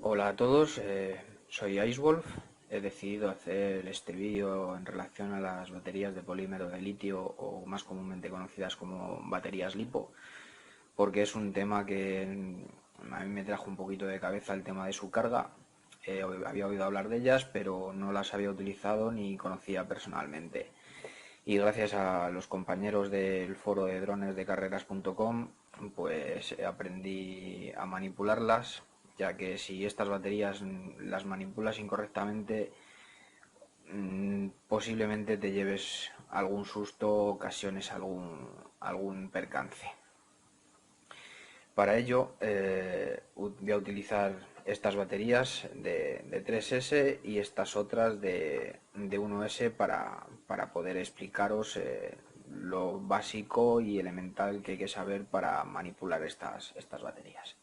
Hola a todos, soy Icewolf. He decidido hacer este vídeo en relación a las baterías de polímero de litio o más comúnmente conocidas como baterías LiPo, porque es un tema que a mí me trajo un poquito de cabeza el tema de su carga. Había oído hablar de ellas, pero no las había utilizado ni conocía personalmente. Y gracias a los compañeros del foro de drones de carreras.com, pues aprendí a manipularlas, ya que si estas baterías las manipulas incorrectamente, posiblemente te lleves algún susto, ocasiones algún percance. Para ello voy a utilizar estas baterías de 3S y estas otras de 1S para poder explicaros lo básico y elemental que hay que saber para manipular estas baterías.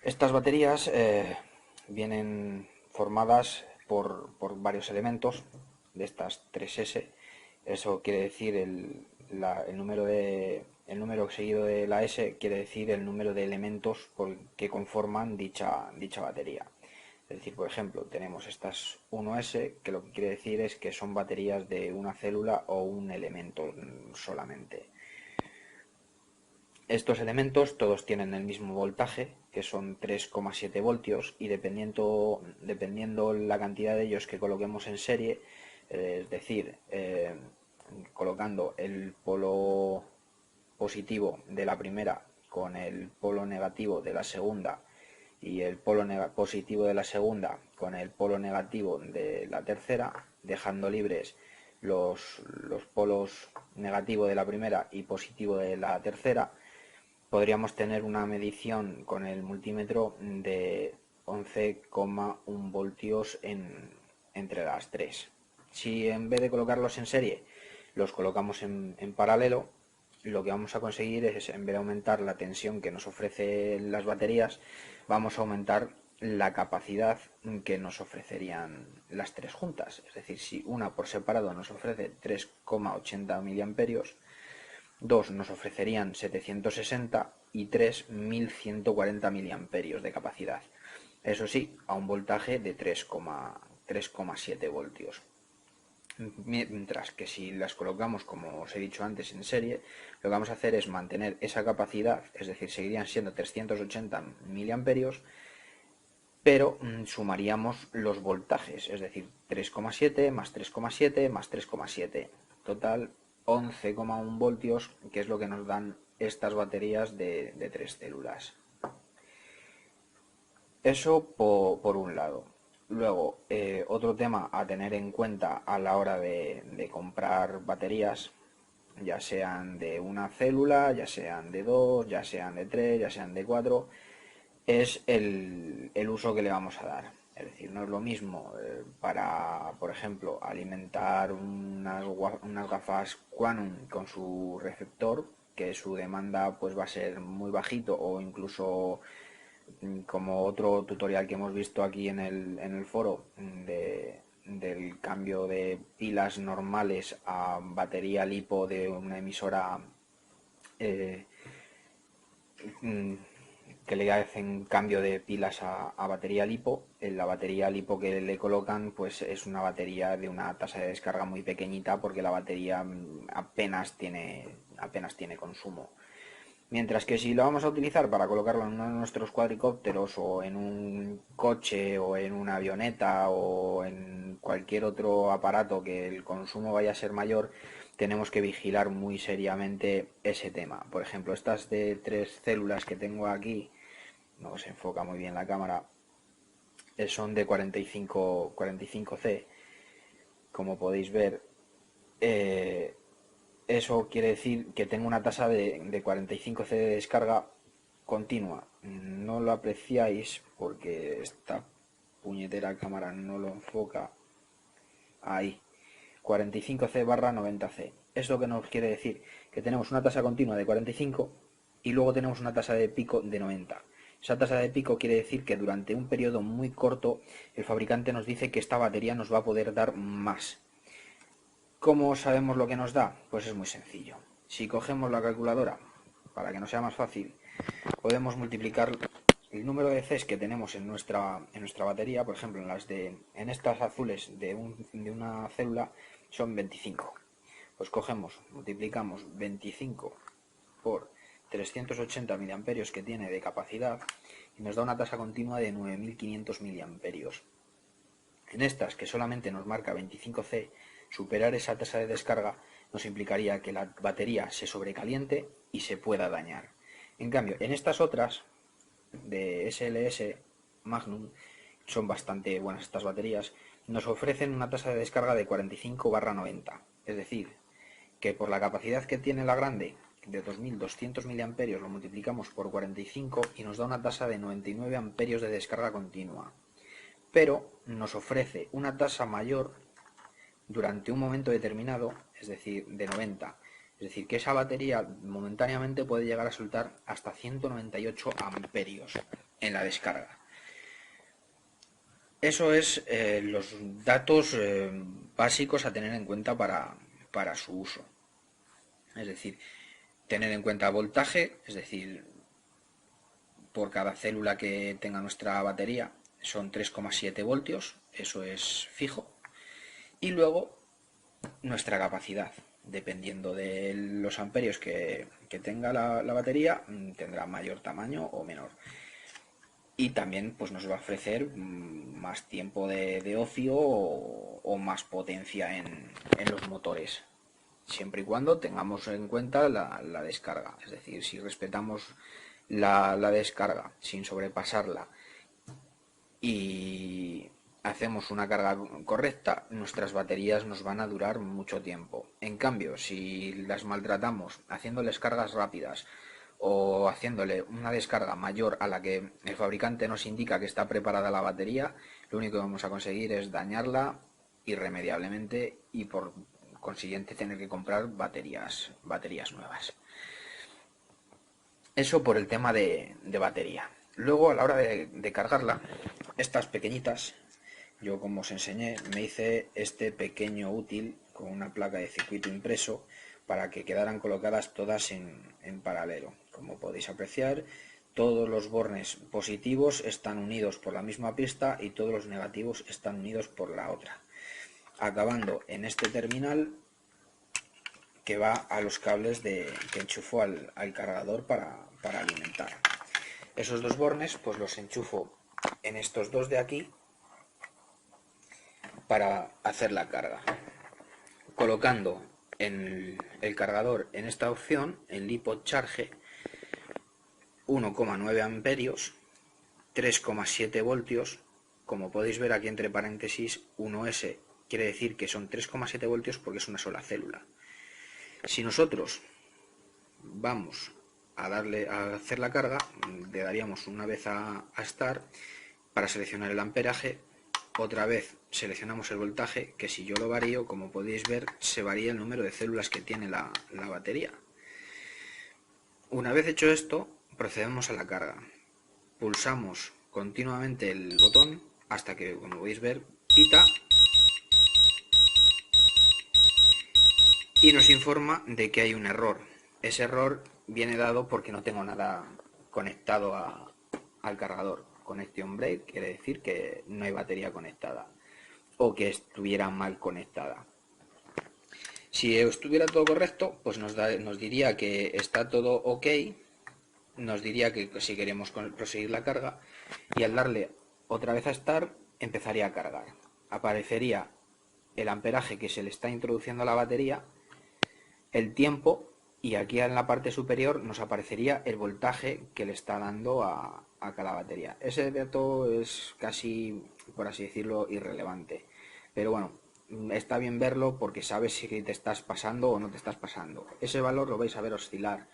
Estas baterías vienen formadas por varios elementos de estas 3S. Eso quiere decir el número seguido de la S quiere decir el número de elementos que conforman dicha batería. Es decir, por ejemplo, tenemos estas 1S, que lo que quiere decir es que son baterías de una célula o un elemento solamente. Estos elementos todos tienen el mismo voltaje, que son 3,7 voltios, y dependiendo la cantidad de ellos que coloquemos en serie, es decir, colocando el polo positivo de la primera con el polo negativo de la segunda y el polo positivo de la segunda con el polo negativo de la tercera, dejando libres los polos negativo de la primera y positivo de la tercera, podríamos tener una medición con el multímetro de 11,1 voltios entre las tres. Si en vez de colocarlos en serie los colocamos en paralelo, lo que vamos a conseguir es, en vez de aumentar la tensión que nos ofrecen las baterías, vamos a aumentar la capacidad que nos ofrecerían las tres juntas. Es decir, si una por separado nos ofrece 3,80 miliamperios, dos nos ofrecerían 760 y 3 1140 miliamperios de capacidad. Eso sí, a un voltaje de 3,7 voltios. Mientras que si las colocamos, como os he dicho antes, en serie, lo que vamos a hacer es mantener esa capacidad, es decir, seguirían siendo 380 miliamperios, pero sumaríamos los voltajes, es decir, 3,7 más 3,7 más 3,7. Total, 11,1 voltios, que es lo que nos dan estas baterías de 3 células. Eso por un lado. Luego, otro tema a tener en cuenta a la hora de comprar baterías, ya sean de una célula, ya sean de dos, ya sean de tres, ya sean de cuatro, es el uso que le vamos a dar. Es decir, no es lo mismo para, por ejemplo, alimentar unas gafas Quantum con su receptor, que su demanda pues va a ser muy bajito, o incluso como otro tutorial que hemos visto aquí en el foro del cambio de pilas normales a batería LiPo de una emisora eh, que le hacen cambio de pilas a batería LiPo. La batería LiPo que le colocan pues es una batería de una tasa de descarga muy pequeñita, porque la batería apenas tiene consumo. Mientras que si lo vamos a utilizar para colocarlo en uno de nuestros cuadricópteros, o en un coche, o en una avioneta, o en cualquier otro aparato que el consumo vaya a ser mayor, tenemos que vigilar muy seriamente ese tema. Por ejemplo, estas de 3 células que tengo aquí, no se enfoca muy bien la cámara, son de 45C, como podéis ver. eh, Eso quiere decir que tengo una tasa de 45C de descarga continua. No lo apreciáis porque esta puñetera cámara no lo enfoca. Ahí, 45C barra 90C. Es lo que nos quiere decir que tenemos una tasa continua de 45 y luego tenemos una tasa de pico de 90. Esa tasa de pico quiere decir que durante un periodo muy corto el fabricante nos dice que esta batería nos va a poder dar más. ¿Cómo sabemos lo que nos da? Pues es muy sencillo. Si cogemos la calculadora, para que nos sea más fácil, podemos multiplicar el número de Cs que tenemos en nuestra batería, por ejemplo, en estas azules de una célula son 25. Pues cogemos, multiplicamos 25 por 380 miliamperios que tiene de capacidad y nos da una tasa continua de 9500 miliamperios. En estas, que solamente nos marca 25C, superar esa tasa de descarga nos implicaría que la batería se sobrecaliente y se pueda dañar. En cambio, en estas otras, de SLS Magnum, son bastante buenas estas baterías, nos ofrecen una tasa de descarga de 45/90. Es decir, que por la capacidad que tiene la grande, de 2200 miliamperios, lo multiplicamos por 45 y nos da una tasa de 99 amperios de descarga continua. Pero nos ofrece una tasa mayor durante un momento determinado, es decir, de 90. Es decir, que esa batería momentáneamente puede llegar a soltar hasta 198 amperios en la descarga. Eso es los datos básicos a tener en cuenta para su uso. Es decir, tener en cuenta voltaje, es decir, por cada célula que tenga nuestra batería son 3,7 voltios, eso es fijo. Y luego nuestra capacidad, dependiendo de los amperios que tenga la batería, tendrá mayor tamaño o menor. Y también pues nos va a ofrecer más tiempo de ocio o más potencia en los motores, siempre y cuando tengamos en cuenta la descarga. Es decir, si respetamos la descarga sin sobrepasarla y hacemos una carga correcta, nuestras baterías nos van a durar mucho tiempo. En cambio, si las maltratamos haciéndoles cargas rápidas o haciéndole una descarga mayor a la que el fabricante nos indica que está preparada la batería, lo único que vamos a conseguir es dañarla irremediablemente y por consiguiente tener que comprar baterías nuevas. Eso por el tema de batería. Luego, a la hora de cargarla, estas pequeñitas, yo como os enseñé, me hice este pequeño útil con una placa de circuito impreso para que quedaran colocadas todas en paralelo. Como podéis apreciar, todos los bornes positivos están unidos por la misma pista y todos los negativos están unidos por la otra, acabando en este terminal que va a los cables que enchufo al cargador para alimentar. Esos dos bornes pues los enchufo en estos dos de aquí para hacer la carga, colocando en el cargador en esta opción el LiPo Charge 1,9 amperios, 3,7 voltios. Como podéis ver aquí entre paréntesis 1S quiere decir que son 3,7 voltios porque es una sola célula. Si nosotros vamos a hacer la carga, le daríamos una vez a Start para seleccionar el amperaje, otra vez seleccionamos el voltaje, que si yo lo varío, como podéis ver, se varía el número de células que tiene la batería. Una vez hecho esto, procedemos a la carga. Pulsamos continuamente el botón hasta que, como podéis ver, pita y nos informa de que hay un error. Ese error viene dado porque no tengo nada conectado al cargador. Connection break quiere decir que no hay batería conectada o que estuviera mal conectada. Si estuviera todo correcto, pues nos diría que está todo ok, nos diría que si queremos proseguir la carga y al darle otra vez a Start empezaría a cargar. Aparecería el amperaje que se le está introduciendo a la batería, el tiempo y aquí en la parte superior nos aparecería el voltaje que le está dando a cada batería. Ese dato es casi, por así decirlo, irrelevante, pero bueno, está bien verlo porque sabes si te estás pasando o no te estás pasando. Ese valor lo vais a ver oscilar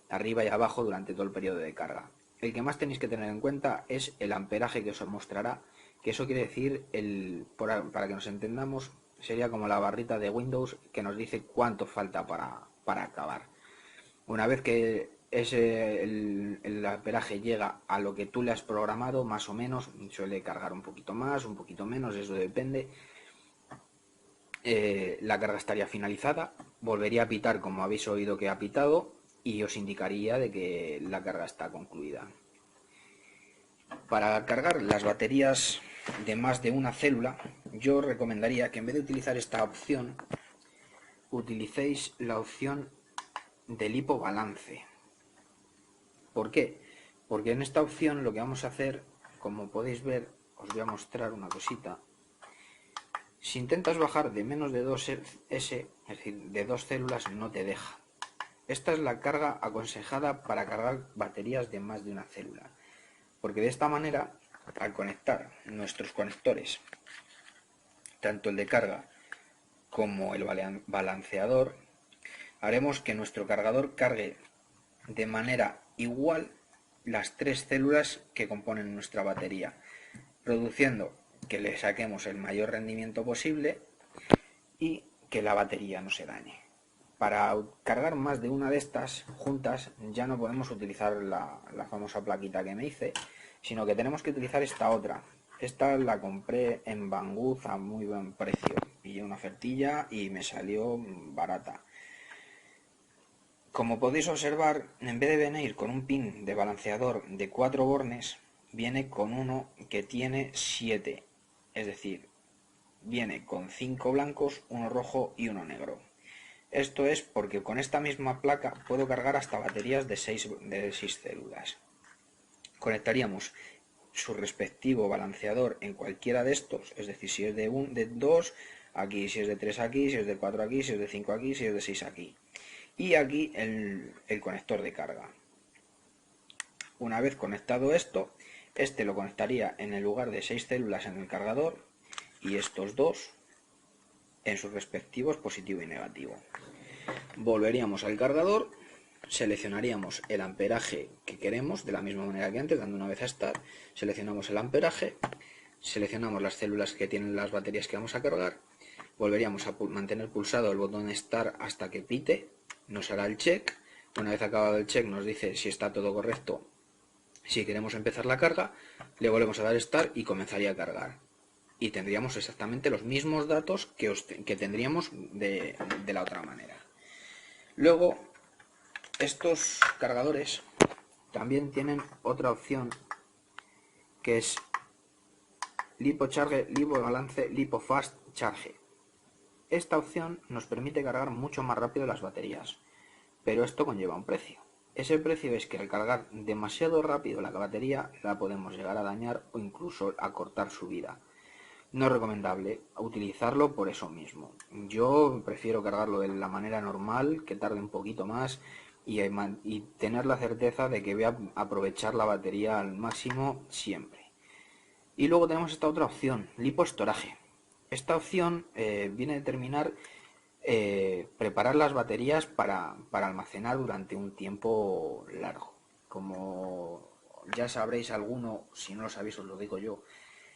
arriba y abajo durante todo el periodo de carga. El que más tenéis que tener en cuenta es el amperaje que os mostrará, que eso quiere decir, para que nos entendamos, sería como la barrita de Windows que nos dice cuánto falta para acabar. Una vez que el amperaje llega a lo que tú le has programado, más o menos, suele cargar un poquito más, un poquito menos, eso depende. La carga estaría finalizada, volvería a pitar como habéis oído que ha pitado y os indicaría de que la carga está concluida. Para cargar las baterías de más de una célula, yo recomendaría que en vez de utilizar esta opción, utilicéis la opción del hipobalance. ¿Por qué? Porque en esta opción lo que vamos a hacer, como podéis ver, os voy a mostrar una cosita. Si intentas bajar de menos de 2S, es decir, de 2 células, no te deja. Esta es la carga aconsejada para cargar baterías de más de una célula. Porque de esta manera, al conectar nuestros conectores, tanto el de carga como el balanceador, haremos que nuestro cargador cargue de manera igual las 3 células que componen nuestra batería, produciendo que le saquemos el mayor rendimiento posible y que la batería no se dañe. Para cargar más de una de estas juntas ya no podemos utilizar la famosa plaquita que me hice, sino que tenemos que utilizar esta otra. Esta la compré en Banggood a muy buen precio. Pillé una ofertilla y me salió barata. Como podéis observar, en vez de venir con un pin de balanceador de 4 bornes, viene con uno que tiene 7. Es decir, viene con 5 blancos, uno rojo y uno negro. Esto es porque con esta misma placa puedo cargar hasta baterías de 6 células. Conectaríamos su respectivo balanceador en cualquiera de estos, es decir, si es de 2 aquí, si es de 3 aquí, si es de 4 aquí, si es de 5 aquí, si es de 6 aquí. Y aquí el conector de carga. Una vez conectado esto, este lo conectaría en el lugar de 6 células en el cargador y estos dos en sus respectivos positivo y negativo. Volveríamos al cargador, seleccionaríamos el amperaje que queremos, de la misma manera que antes, dando una vez a Start, seleccionamos el amperaje, seleccionamos las células que tienen las baterías que vamos a cargar, volveríamos a mantener pulsado el botón Start hasta que pite, nos hará el check, una vez acabado el check nos dice si está todo correcto, si queremos empezar la carga, le volvemos a dar Start y comenzaría a cargar. Y tendríamos exactamente los mismos datos que tendríamos de la otra manera. Luego, estos cargadores también tienen otra opción que es Lipo Charge, Lipo Balance, Lipo Fast Charge. Esta opción nos permite cargar mucho más rápido las baterías, pero esto conlleva un precio. Ese precio es que al cargar demasiado rápido la batería la podemos llegar a dañar o incluso a cortar su vida. No es recomendable utilizarlo por eso mismo. Yo prefiero cargarlo de la manera normal, que tarde un poquito más y tener la certeza de que voy a aprovechar la batería al máximo siempre. Y luego tenemos esta otra opción, lipoestoraje. Esta opción viene a determinar preparar las baterías para almacenar durante un tiempo largo. Como ya sabréis alguno, si no lo sabéis os lo digo yo,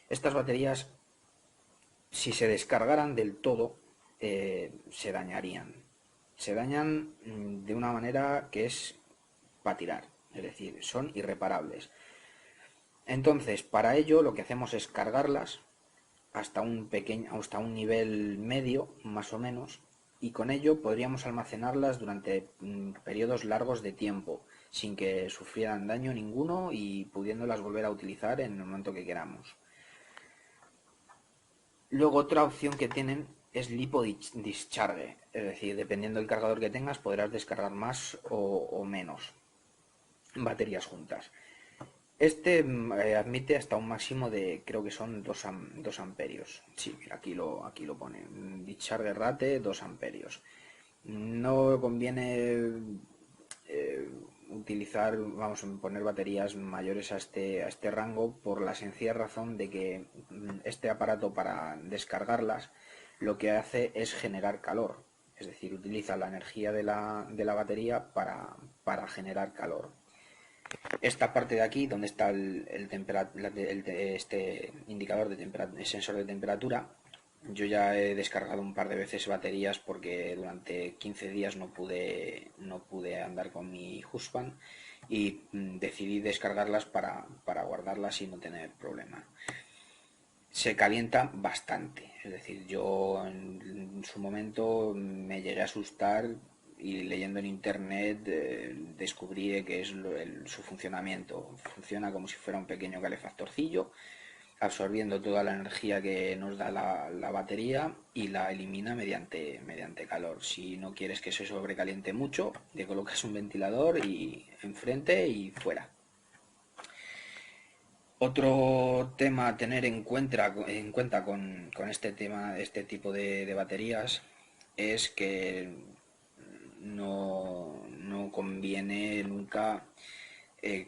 estas baterías, si se descargaran del todo, se dañarían. Se dañan de una manera que es para tirar, es decir, son irreparables. Entonces, para ello lo que hacemos es cargarlas hasta hasta un nivel medio, más o menos, y con ello podríamos almacenarlas durante periodos largos de tiempo, sin que sufrieran daño ninguno y pudiéndolas volver a utilizar en el momento que queramos. Luego otra opción que tienen es Lipo Discharge, es decir, dependiendo del cargador que tengas podrás descargar más o menos baterías juntas. Este admite hasta un máximo de, creo que son 2 amperios. Sí, mira, aquí lo pone. Discharge rate 2 amperios. No conviene utilizar, vamos a poner baterías mayores a este rango por la sencilla razón de que este aparato para descargarlas lo que hace es generar calor. Es decir, utiliza la energía de la batería para generar calor. Esta parte de aquí, donde está este indicador de sensor de temperatura, yo ya he descargado un par de veces baterías porque durante 15 días no pude andar con mi husband y decidí descargarlas para guardarlas y no tener problema. Se calienta bastante, es decir, yo en su momento me llegué a asustar y leyendo en internet descubrí que es su funcionamiento. Funciona como si fuera un pequeño calefactorcillo, absorbiendo toda la energía que nos da la batería y la elimina mediante calor. Si no quieres que se sobrecaliente mucho, le colocas un ventilador y enfrente y fuera. Otro tema a tener en cuenta con este tema, este tipo de baterías, es que no conviene nunca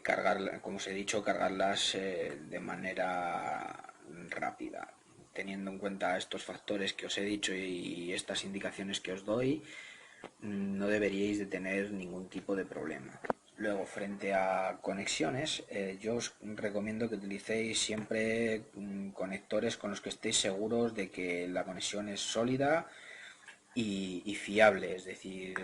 cargar, como os he dicho, cargarlas de manera rápida. Teniendo en cuenta estos factores que os he dicho y estas indicaciones que os doy, no deberíais de tener ningún tipo de problema. Luego, frente a conexiones, yo os recomiendo que utilicéis siempre conectores con los que estéis seguros de que la conexión es sólida y fiable, es decir,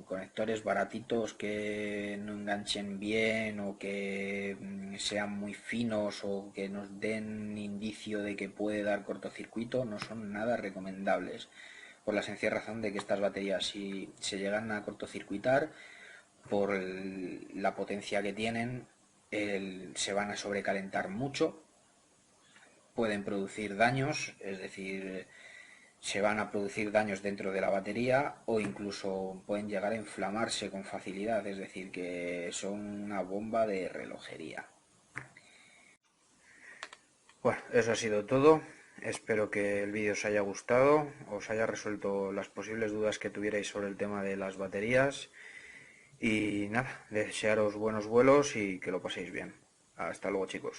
conectores baratitos que no enganchen bien o que sean muy finos o que nos den indicio de que puede dar cortocircuito, no son nada recomendables, por la sencilla razón de que estas baterías, si se llegan a cortocircuitar por la potencia que tienen, se van a sobrecalentar mucho, pueden producir daños, es decir, se van a producir daños dentro de la batería o incluso pueden llegar a inflamarse con facilidad, es decir, que son una bomba de relojería. Bueno, eso ha sido todo. Espero que el vídeo os haya gustado, os haya resuelto las posibles dudas que tuvierais sobre el tema de las baterías y nada, desearos buenos vuelos y que lo paséis bien. Hasta luego, chicos.